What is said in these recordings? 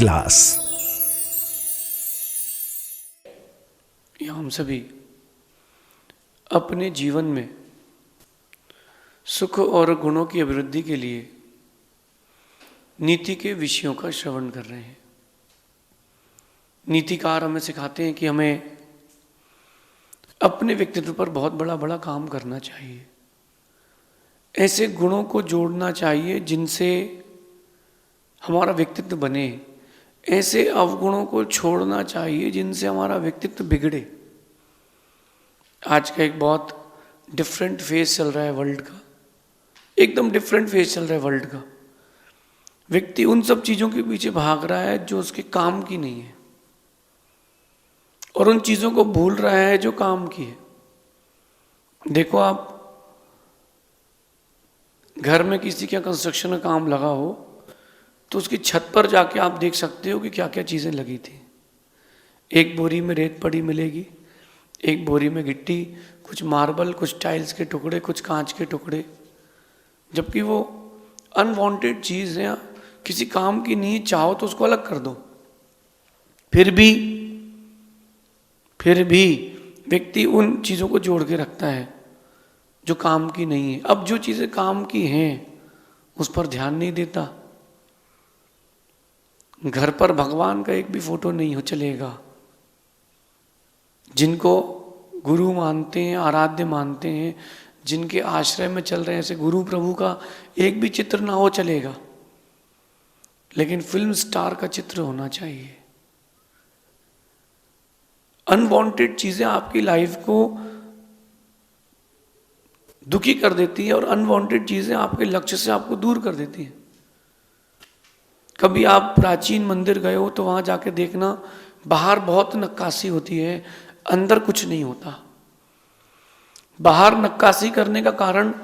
Class. हम सभी अपने जीवन में सुख और गुणों की अभिवृद्धि के लिए नीति के विषयों का श्रवण कर रहे हैं। नीतिकार हमें सिखाते हैं कि हमें अपने व्यक्तित्व पर बहुत बड़ा काम करना चाहिए। ऐसे गुणों को जोड़ना चाहिए जिनसे हमारा व्यक्तित्व बने, ऐसे अवगुणों को छोड़ना चाहिए जिनसे हमारा व्यक्तित्व बिगड़े। आज का एक बहुत डिफरेंट फेज चल रहा है वर्ल्ड का, एकदम डिफरेंट फेज चल रहा है वर्ल्ड का। व्यक्ति उन सब चीज़ों के पीछे भाग रहा है जो उसके काम की नहीं है, और उन चीज़ों को भूल रहा है जो काम की है। देखो, आप घर में किसी का कंस्ट्रक्शन का काम लगा हो तो उसकी छत पर जाके आप देख सकते हो कि क्या क्या चीज़ें लगी थी। एक बोरी में रेत पड़ी मिलेगी, एक बोरी में गिट्टी, कुछ मार्बल, कुछ टाइल्स के टुकड़े, कुछ कांच के टुकड़े। जबकि वो अनवांटेड चीज़ है, किसी काम की नहीं, चाहो तो उसको अलग कर दो। फिर भी व्यक्ति उन चीज़ों को जोड़ के रखता है जो काम की नहीं है। अब जो चीज़ें काम की हैं उस पर ध्यान नहीं देता। घर पर भगवान का एक भी फोटो नहीं हो चलेगा। जिनको गुरु मानते हैं, आराध्य मानते हैं, जिनके आश्रय में चल रहे हैं, ऐसे गुरु प्रभु का एक भी चित्र ना हो चलेगा, लेकिन फिल्म स्टार का चित्र होना चाहिए। अनवांटेड चीजें आपकी लाइफ को दुखी कर देती है और अनवांटेड चीजें आपके लक्ष्य से आपको दूर कर देती हैं। कभी आप प्राचीन मंदिर गए हो तो वहां जाके देखना, बाहर बहुत नक्काशी होती है, अंदर कुछ नहीं होता। बाहर नक्काशी करने का कारण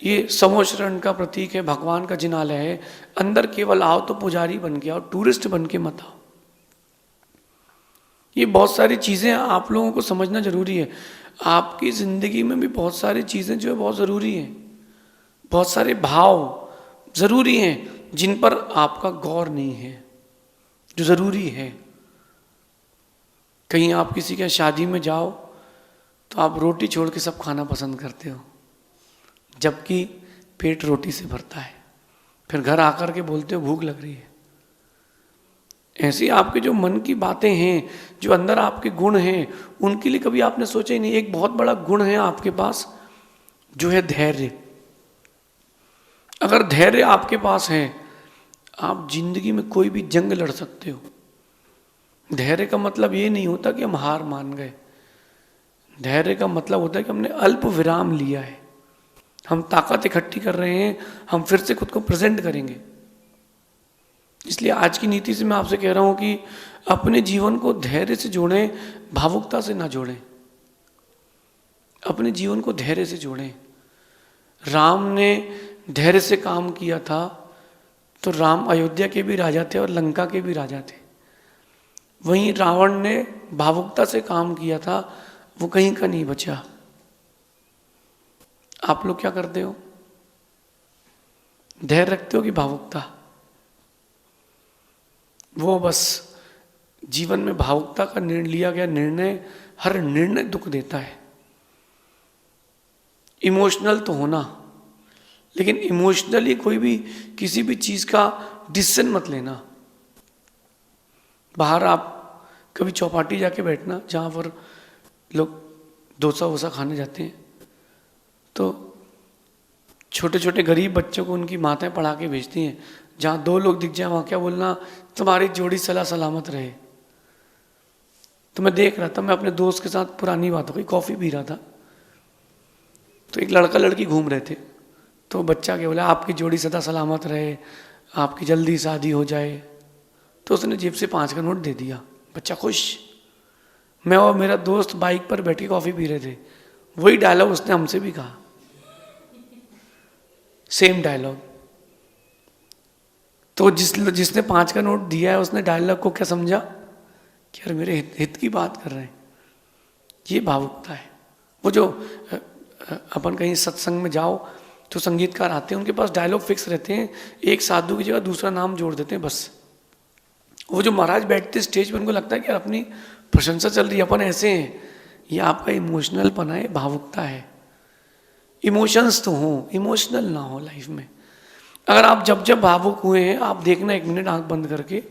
ये समोशरण का प्रतीक है, भगवान का जिनालय है। अंदर केवल आओ तो पुजारी बन के आओ, टूरिस्ट बन के मत आओ। ये बहुत सारी चीज़ें आप लोगों को समझना जरूरी है। आपकी ज़िंदगी में भी बहुत सारी चीज़ें जो है बहुत ज़रूरी हैं, बहुत सारे भाव ज़रूरी हैं जिन पर आपका गौर नहीं है, जो ज़रूरी है। कहीं आप किसी के शादी में जाओ तो आप रोटी छोड़ के सब खाना पसंद करते हो, जबकि पेट रोटी से भरता है। फिर घर आकर के बोलते हो भूख लग रही है। ऐसी आपके जो मन की बातें हैं, जो अंदर आपके गुण हैं, उनके लिए कभी आपने सोचा ही नहीं। एक बहुत बड़ा गुण है आपके पास जो है धैर्य। अगर धैर्य आपके पास है, आप जिंदगी में कोई भी जंग लड़ सकते हो। धैर्य का मतलब ये नहीं होता कि हम हार मान गए। धैर्य का मतलब होता है कि हमने अल्प विराम लिया है, हम ताकत इकट्ठी कर रहे हैं, हम फिर से खुद को प्रेजेंट करेंगे। इसलिए आज की नीति से मैं आपसे कह रहा हूं कि अपने जीवन को धैर्य से जोड़ें, भावुकता से ना जोड़ें। अपने जीवन को धैर्य से जोड़ें। राम ने धैर्य से काम किया था तो राम अयोध्या के भी राजा थे और लंका के भी राजा थे। वहीं रावण ने भावुकता से काम किया था, वो कहीं का नहीं बचा। आप लोग क्या करते हो? धैर्य रखते हो कि भावुकता? वो बस जीवन में भावुकता का लिया गया निर्णय, हर निर्णय दुख देता है। इमोशनल तो होना, लेकिन इमोशनली कोई भी किसी भी चीज का डिसीजन मत लेना। बाहर आप कभी चौपाटी जाके बैठना, जहाँ पर लोग डोसा वोसा खाने जाते हैं, तो छोटे छोटे गरीब बच्चों को उनकी माताएं पढ़ा के भेजती हैं। जहाँ दो लोग दिख जाए वहाँ क्या बोलना, तुम्हारी जोड़ी सला सलामत रहे। तो मैं देख रहा था, मैं अपने दोस्त के साथ पुरानी बात हो गई, कॉफ़ी पी रहा था, तो एक लड़का लड़की घूम रहे थे। तो बच्चा क्या बोला, आपकी जोड़ी सदा सलामत रहे, आपकी जल्दी शादी हो जाए। तो उसने जेब से 5 का नोट दे दिया। बच्चा खुश। मैं और मेरा दोस्त बाइक पर बैठ के कॉफ़ी पी रहे थे। वही डायलॉग उसने हमसे भी कहा, सेम डायलॉग। तो जिसने 5 का नोट दिया है उसने डायलॉग को क्या समझा कि यार मेरे हित की बात कर रहे हैं। ये भावुकता है। वो जो अपन कहीं सत्संग में जाओ तो संगीतकार आते हैं, उनके पास डायलॉग फिक्स रहते हैं, एक साधु की जगह दूसरा नाम जोड़ देते हैं, बस वो जो महाराज बैठते स्टेज पर, उनको लगता है कि अपनी प्रशंसा चल रही है, अपन ऐसे हैं। ये आपका इमोशनल पना है, भावुकता है। इमोशंस तो हो, इमोशनल ना हो लाइफ में। अगर आप जब जब भावुक हुए हैं, आप देखना 1 मिनट आंख बंद करके,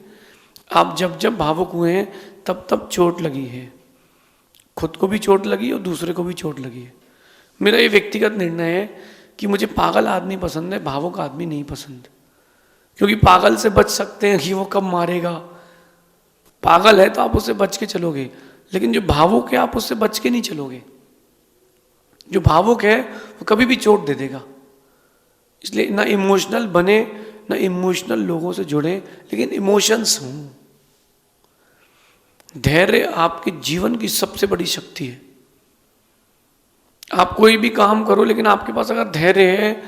आप जब जब भावुक हुए हैं तब तब चोट लगी है। खुद को भी चोट लगी और दूसरे को भी चोट लगी है। मेरा ये व्यक्तिगत निर्णय है कि मुझे पागल आदमी पसंद है, भावुक आदमी नहीं पसंद। क्योंकि पागल से बच सकते हैं कि वो कब मारेगा। पागल है तो आप उससे बच के चलोगे, लेकिन जो भावुक है आप उससे बच के नहीं चलोगे। जो भावुक है वो कभी भी चोट दे देगा। इसलिए ना इमोशनल बने, ना इमोशनल लोगों से जुड़े, लेकिन इमोशंस हों। धैर्य आपके जीवन की सबसे बड़ी शक्ति है। आप कोई भी काम करो, लेकिन आपके पास अगर धैर्य है,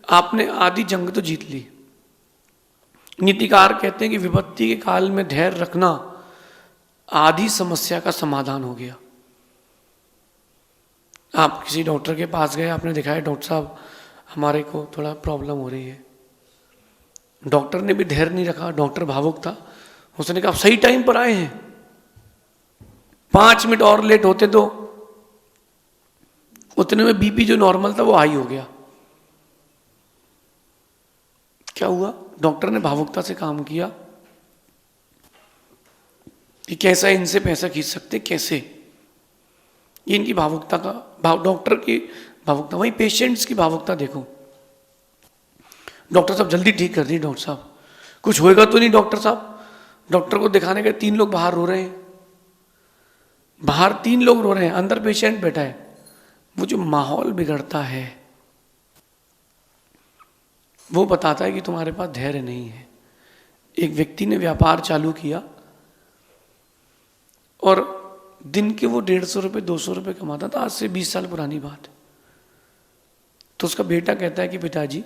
आपने आधी जंग तो जीत ली। नीतिकार कहते हैं कि विपत्ति के काल में धैर्य रखना आधी समस्या का समाधान हो गया। आप किसी डॉक्टर के पास गए, आपने दिखाया डॉक्टर साहब हमारे को थोड़ा प्रॉब्लम हो रही है। डॉक्टर ने भी धैर्य नहीं रखा, डॉक्टर भावुक था। उसने कहा आप सही टाइम पर आए हैं, 5 मिनट और लेट होते तो उतने में बीपी जो नॉर्मल था वो हाई हो गया। क्या हुआ? डॉक्टर ने भावुकता से काम किया कि कैसा इनसे पैसा खींच सकते, कैसे। ये इनकी भावुकता का डॉक्टर की भावुकता। वहीं पेशेंट्स की भावुकता देखो। डॉक्टर साहब जल्दी ठीक कर दी, डॉक्टर साहब कुछ होएगा तो नहीं। डॉक्टर साहब, डॉक्टर को दिखाने के 3 लोग बाहर रो रहे हैं, बाहर 3 लोग रो रहे हैं, अंदर पेशेंट बैठा है। वो जो माहौल बिगड़ता है वो बताता है कि तुम्हारे पास धैर्य नहीं है। एक व्यक्ति ने व्यापार चालू किया और दिन के वो 150 रुपये 200 रुपये कमाता था। आज से 20 साल पुरानी बात। तो उसका बेटा कहता है कि पिताजी,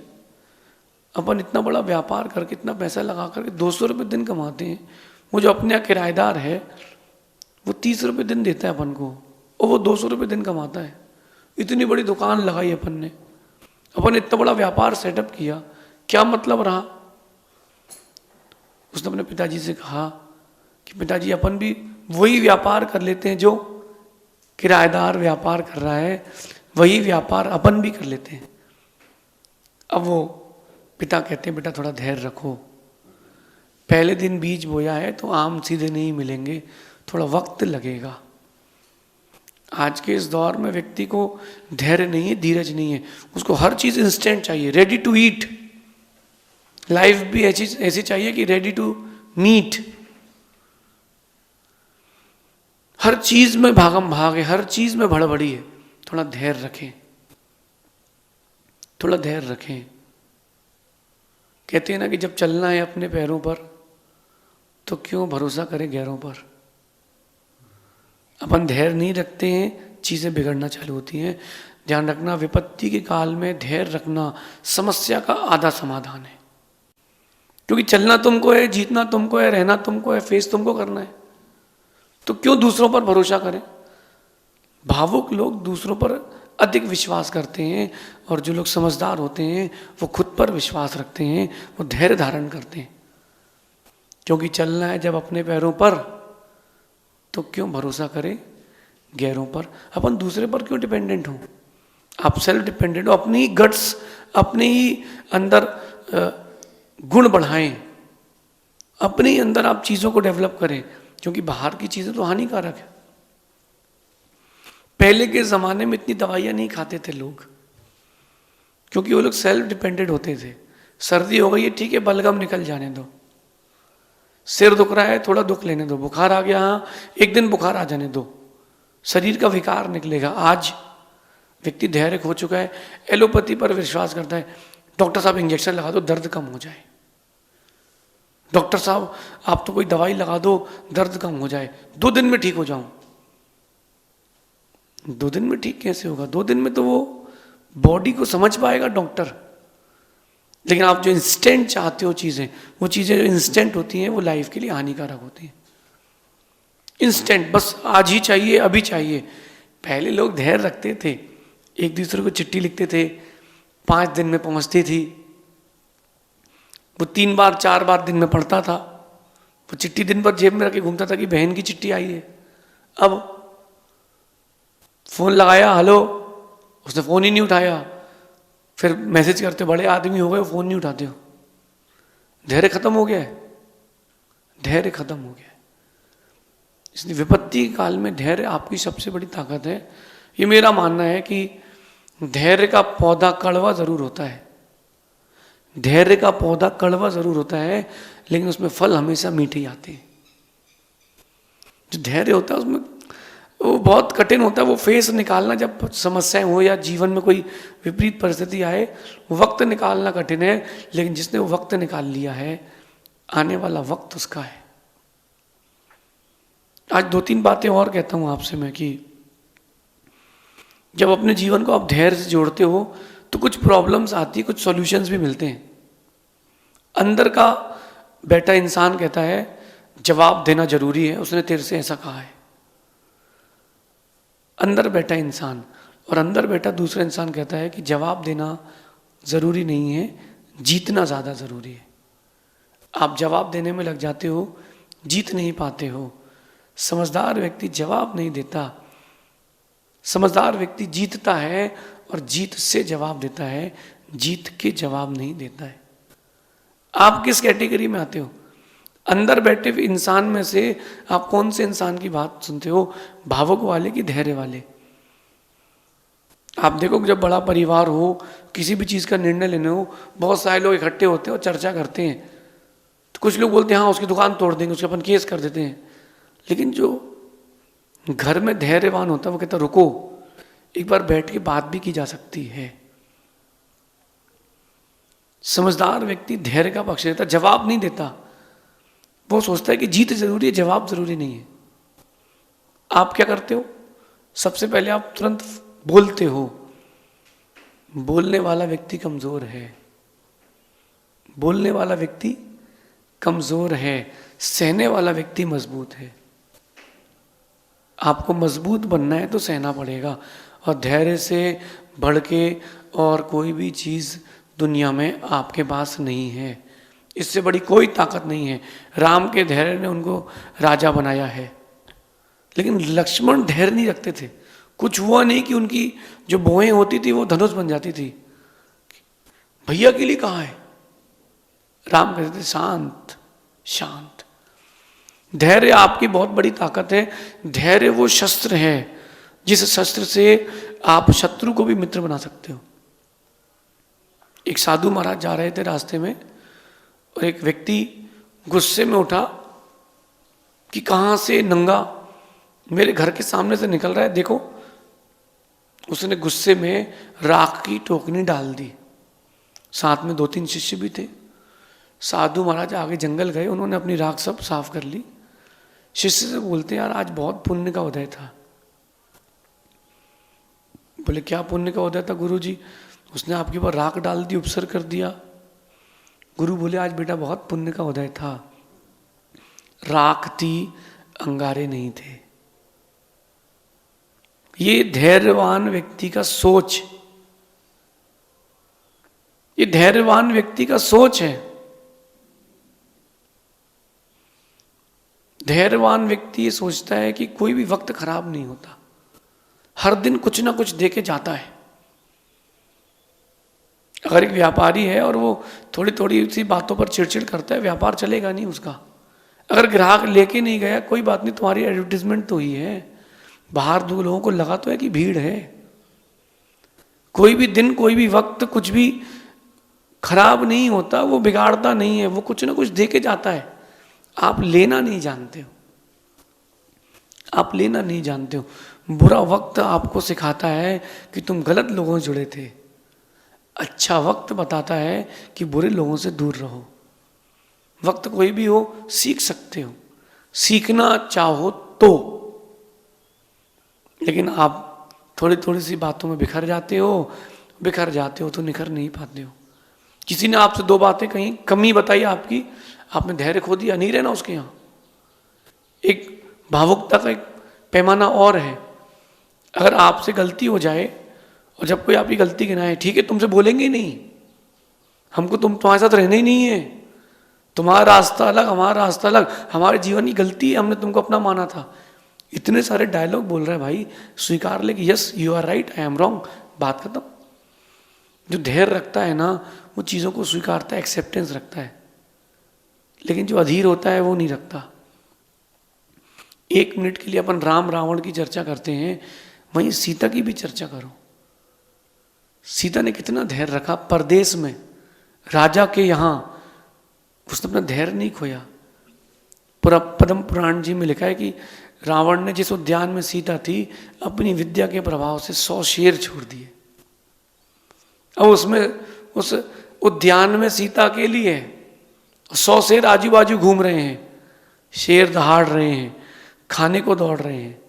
अपन इतना बड़ा व्यापार करके इतना पैसा लगा करके 200 रुपये दिन कमाते हैं, वो जो अपने यहाँ किराएदार है वो 30 रुपये दिन देता है अपन को, और वो 200 रुपये दिन कमाता है। इतनी बड़ी दुकान लगाई अपन ने, अपन इतना बड़ा व्यापार सेटअप किया, क्या मतलब रहा? उसने अपने पिताजी से कहा कि पिताजी अपन भी वही व्यापार कर लेते हैं जो किराएदार व्यापार कर रहा है, वही व्यापार अपन भी कर लेते हैं। अब वो पिता कहते हैं बेटा थोड़ा धैर्य रखो, पहले दिन बीज बोया है तो आम सीधे नहीं मिलेंगे, थोड़ा वक्त लगेगा। आज के इस दौर में व्यक्ति को धैर्य नहीं है, धीरज नहीं है, उसको हर चीज इंस्टेंट चाहिए, रेडी टू ईट। लाइफ भी ऐसी चाहिए कि रेडी टू मीट। हर चीज में भागम भाग है, हर चीज में भड़बड़ी है। थोड़ा धैर्य रखें, थोड़ा धैर्य रखें। कहते हैं ना कि जब चलना है अपने पैरों पर तो क्यों भरोसा करें गैरों पर। अपन धैर्य नहीं रखते हैं, चीजें बिगड़ना चालू होती हैं। ध्यान रखना, विपत्ति के काल में धैर्य रखना समस्या का आधा समाधान है। क्योंकि चलना तुमको है, जीतना तुमको है, रहना तुमको है, फेस तुमको करना है, तो क्यों दूसरों पर भरोसा करें। भावुक लोग दूसरों पर अधिक विश्वास करते हैं, और जो लोग समझदार होते हैं वो खुद पर विश्वास रखते हैं, वो धैर्य धारण करते हैं। क्योंकि चलना है जब अपने पैरों पर, तो क्यों भरोसा करें गैरों पर। अपन दूसरे पर क्यों डिपेंडेंट हो। आप सेल्फ डिपेंडेंट हो, अपनी गट्स, अपने ही अंदर गुण बढ़ाएं, अपने ही अंदर आप चीजों को डेवलप करें, क्योंकि बाहर की चीजें तो हानिकारक है। पहले के जमाने में इतनी दवाइयां नहीं खाते थे लोग, क्योंकि वो लोग सेल्फ डिपेंडेंट होते थे। सर्दी हो गई है, ठीक है, बलगम निकल जाने दो। सिर दुख रहा है, थोड़ा दुख लेने दो। बुखार आ गया, हाँ, एक दिन बुखार आ जाने दो, शरीर का विकार निकलेगा। आज व्यक्ति धैर्य खो चुका है, एलोपैथी पर विश्वास करता है। डॉक्टर साहब इंजेक्शन लगा दो, दर्द कम हो जाए। डॉक्टर साहब आप तो कोई दवाई लगा दो, दर्द कम हो जाए, 2 दिन में ठीक हो जाऊं। 2 दिन में ठीक कैसे होगा? 2 दिन में तो वो बॉडी को समझ पाएगा डॉक्टर। लेकिन आप जो इंस्टेंट चाहते हो चीजें, वो चीजें जो इंस्टेंट होती हैं वो लाइफ के लिए हानिकारक होती हैं। इंस्टेंट, बस आज ही चाहिए, अभी चाहिए। पहले लोग धैर्य रखते थे, एक दूसरे को चिट्ठी लिखते थे, 5 दिन में पहुंचती थी, वो 3 बार 4 बार दिन में पढ़ता था, वो चिट्ठी दिन भर जेब में रख के घूमता था कि बहन की चिट्ठी आई है। अब फोन लगाया, हेलो, उसने फोन ही नहीं उठाया। फिर मैसेज करते, बड़े आदमी हो गए, फोन नहीं उठाते हो। धैर्य खत्म हो गया है, धैर्य खत्म हो गया है। इसलिए विपत्ति काल में धैर्य आपकी सबसे बड़ी ताकत है। ये मेरा मानना है कि धैर्य का पौधा कड़वा जरूर होता है, धैर्य का पौधा कड़वा जरूर होता है, लेकिन उसमें फल हमेशा मीठे ही आते हैं। जो धैर्य होता है उसमें वो बहुत कठिन होता है, वो फेस निकालना, जब समस्याएं हो या जीवन में कोई विपरीत परिस्थिति आए, वक्त निकालना कठिन है, लेकिन जिसने वो वक्त निकाल लिया है, आने वाला वक्त उसका है। आज 2-3 बातें और कहता हूं आपसे मैं कि जब अपने जीवन को आप धैर्य से जोड़ते हो तो कुछ प्रॉब्लम्स आती है, कुछ सॉल्यूशंस भी मिलते हैं। अंदर का बैठा इंसान कहता है जवाब देना जरूरी है, उसने तेरे से ऐसा कहा है। अंदर बैठा इंसान, और अंदर बैठा दूसरा इंसान कहता है कि जवाब देना जरूरी नहीं है, जीतना ज्यादा जरूरी है। आप जवाब देने में लग जाते हो, जीत नहीं पाते हो। समझदार व्यक्ति जवाब नहीं देता, समझदार व्यक्ति जीतता है और जीत से जवाब देता है, जीत के जवाब नहीं देता है। आप किस कैटेगरी में आते हो? अंदर बैठे हुए इंसान में से आप कौन से इंसान की बात सुनते हो, भावुक वाले की धैर्य वाले? आप देखो जब बड़ा परिवार हो, किसी भी चीज का निर्णय लेने हो, बहुत सारे लोग इकट्ठे होते हैं और चर्चा करते हैं। तो कुछ लोग बोलते हैं हाँ उसकी दुकान तोड़ देंगे, उसके अपन केस कर देते हैं। लेकिन जो घर में धैर्यवान होता है वो कहता रुको, एक बार बैठ के बात भी की जा सकती है। समझदार व्यक्ति धैर्य का पक्ष लेता, जवाब नहीं देता। वो सोचता है कि जीत जरूरी है, जवाब जरूरी नहीं है। आप क्या करते हो? सबसे पहले आप तुरंत बोलते हो। बोलने वाला व्यक्ति कमजोर है, बोलने वाला व्यक्ति कमजोर है, सहने वाला व्यक्ति मजबूत है। आपको मजबूत बनना है तो सहना पड़ेगा, और धैर्य से बढ़ के और कोई भी चीज दुनिया में आपके पास नहीं है। इससे बड़ी कोई ताकत नहीं है। राम के धैर्य ने उनको राजा बनाया है, लेकिन लक्ष्मण धैर्य नहीं रखते थे। कुछ हुआ नहीं कि उनकी जो बोएं होती थी वो धनुष बन जाती थी। भैया के लिए कहाँ है? राम कहते थे शांत शांत। धैर्य आपकी बहुत बड़ी ताकत है। धैर्य वो शस्त्र है जिस शस्त्र से आप शत्रु को भी मित्र बना सकते हो। एक साधु महाराज जा रहे थे रास्ते में, और एक व्यक्ति गुस्से में उठा कि कहाँ से नंगा मेरे घर के सामने से निकल रहा है, देखो। उसने गुस्से में राख की टोकनी डाल दी। साथ में 2-3 शिष्य भी थे। साधु महाराज आगे जंगल गए, उन्होंने अपनी राख सब साफ कर ली। शिष्य से बोलते यार आज बहुत पुण्य का उदय था। बोले क्या पुण्य का उदय था गुरुजी? उसने आपके ऊपर राख डाल दी, उपसर्ग कर दिया। गुरु बोले आज बेटा बहुत पुण्य का उदय था, राख थी, अंगारे नहीं थे। ये धैर्यवान व्यक्ति का सोच, ये धैर्यवान व्यक्ति का सोच है। धैर्यवान व्यक्ति ये सोचता है कि कोई भी वक्त खराब नहीं होता, हर दिन कुछ ना कुछ देके जाता है। अगर एक व्यापारी है और वो थोड़ी थोड़ी सी बातों पर चिड़चिड़ करता है, व्यापार चलेगा नहीं उसका। अगर ग्राहक लेके नहीं गया, कोई बात नहीं, तुम्हारी एडवर्टीजमेंट तो ही है, बाहर 2 लोगों को लगा तो है कि भीड़ है। कोई भी दिन, कोई भी वक्त कुछ भी खराब नहीं होता, वो बिगाड़ता नहीं है, वो कुछ ना कुछ देके जाता है। आप लेना नहीं जानते हो, आप लेना नहीं जानते हो। बुरा वक्त आपको सिखाता है कि तुम गलत लोगों से जुड़े थे। अच्छा वक्त बताता है कि बुरे लोगों से दूर रहो। वक्त कोई भी हो, सीख सकते हो, सीखना चाहो तो। लेकिन आप थोड़ी थोड़ी सी बातों में बिखर जाते हो तो निखर नहीं पाते हो। किसी ने आपसे 2 बातें कही, कमी बताई आपकी, आपने धैर्य खो दिया, नहीं रहना उसके यहाँ। एक भावुकता का एक पैमाना और है। अगर आपसे गलती हो जाए और जब कोई आपकी गलती गिनाए, ठीक है तुमसे बोलेंगे ही नहीं, हमको तुम्हारे साथ रहना ही नहीं है, तुम्हारा रास्ता अलग, हमारा रास्ता अलग, हमारे जीवन की गलती है, हमने तुमको अपना माना था। इतने सारे डायलॉग बोल रहे हैं भाई, स्वीकार ले कि yes you are right, I am wrong, बात खत्म। जो धैर्य रखता है ना, वो चीज़ों को स्वीकारता है, एक्सेप्टेंस रखता है। लेकिन जो अधीर होता है वो नहीं रखता। 1 मिनट के लिए अपन राम रावण की चर्चा करते हैं, वहीं सीता की भी चर्चा करो। सीता ने कितना धैर्य रखा परदेश में, राजा के यहाँ, उसने अपना धैर्य नहीं खोया। पद्म पुराण जी में लिखा है कि रावण ने जिस उद्यान में सीता थी, अपनी विद्या के प्रभाव से 100 शेर छोड़ दिए। अब उसमें उस उद्यान में सीता अकेली है, 100 शेर आजू बाजू घूम रहे हैं, शेर दहाड़ रहे हैं, खाने को दौड़ रहे हैं।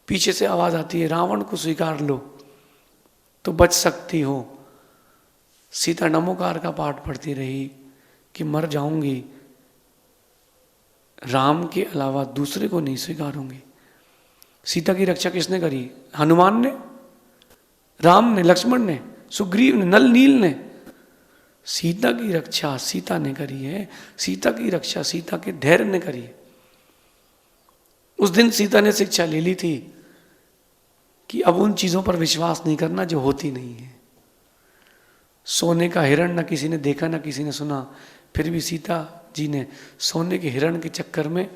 पीछे से आवाज आती है, रावण को स्वीकार लो तो बच सकती हो। सीता नमोकार का पाठ पढ़ती रही कि मर जाऊंगी, राम के अलावा दूसरे को नहीं स्वीकारूंगी। सीता की रक्षा किसने करी? हनुमान ने, राम ने, लक्ष्मण ने, सुग्रीव ने, नल नील ने। सीता की रक्षा सीता ने करी है, सीता की रक्षा सीता के धैर्य ने करी है। उस दिन सीता ने शिक्षा ले ली थी कि अब उन चीजों पर विश्वास नहीं करना जो होती नहीं है। सोने का हिरण न किसी ने देखा न किसी ने सुना, फिर भी सीता जी ने सोने के हिरण के चक्कर में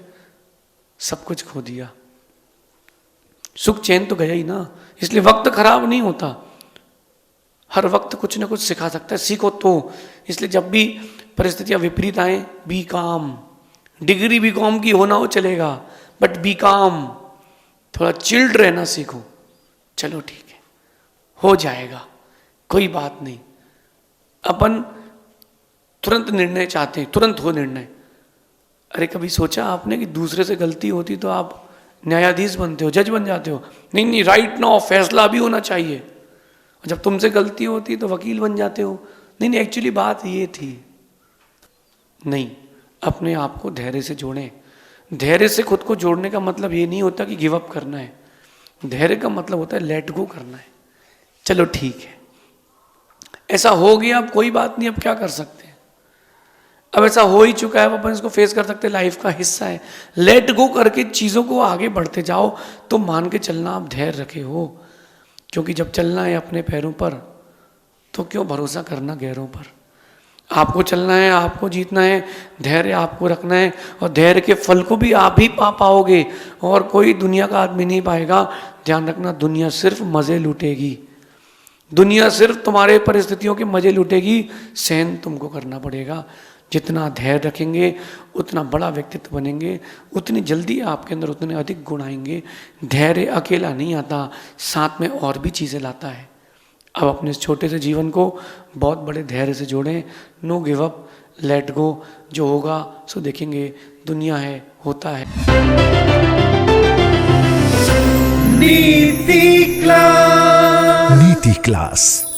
सब कुछ खो दिया। सुख चैन तो गया ही ना। इसलिए वक्त खराब नहीं होता, हर वक्त कुछ ना कुछ सिखा सकता है, सीखो तो। इसलिए जब भी परिस्थितियां विपरीत आए, बी काम। डिग्री बी कॉम की होना हो चलेगा, बट बी काम, थोड़ा चिल्ड रहना सीखो। चलो ठीक है, हो जाएगा, कोई बात नहीं। अपन तुरंत निर्णय चाहते हैं, तुरंत हो निर्णय। अरे कभी सोचा आपने कि दूसरे से गलती होती तो आप न्यायाधीश बनते हो, जज बन जाते हो? नहीं नहीं, राइट नाउ फैसला भी होना चाहिए। जब तुमसे गलती होती तो वकील बन जाते हो। नहीं नहीं, एक्चुअली बात ये थी। नहीं, अपने आप को धैर्य से जोड़ें। धैर्य से खुद को जोड़ने का मतलब ये नहीं होता कि गिव अप करना है। धैर्य का मतलब होता है लेट गो करना है। चलो ठीक है, ऐसा हो गया, अब कोई बात नहीं, अब क्या कर सकते हैं। अब ऐसा हो ही चुका है, अब अपन इसको फेस कर सकते हैं, लाइफ का हिस्सा है। लेट गो करके चीज़ों को आगे बढ़ते जाओ तो मान के चलना आप धैर्य रखे हो। क्योंकि जब चलना है अपने पैरों पर तो क्यों भरोसा करना गैरों पर। आपको चलना है, आपको जीतना है, धैर्य आपको रखना है, और धैर्य के फल को भी आप ही पा पाओगे, और कोई दुनिया का आदमी नहीं पाएगा। ध्यान रखना, दुनिया सिर्फ मज़े लूटेगी, दुनिया सिर्फ तुम्हारे परिस्थितियों के मज़े लूटेगी। सहन तुमको करना पड़ेगा। जितना धैर्य रखेंगे उतना बड़ा व्यक्तित्व बनेंगे, उतनी जल्दी आपके अंदर उतने अधिक गुण आएंगे। धैर्य अकेला नहीं आता, साथ में और भी चीज़ें लाता है। अब अपने इस छोटे से जीवन को बहुत बड़े धैर्य से जोड़ें। Know give up, let go. जो होगा सो देखेंगे, दुनिया है, होता है। नीति क्लास।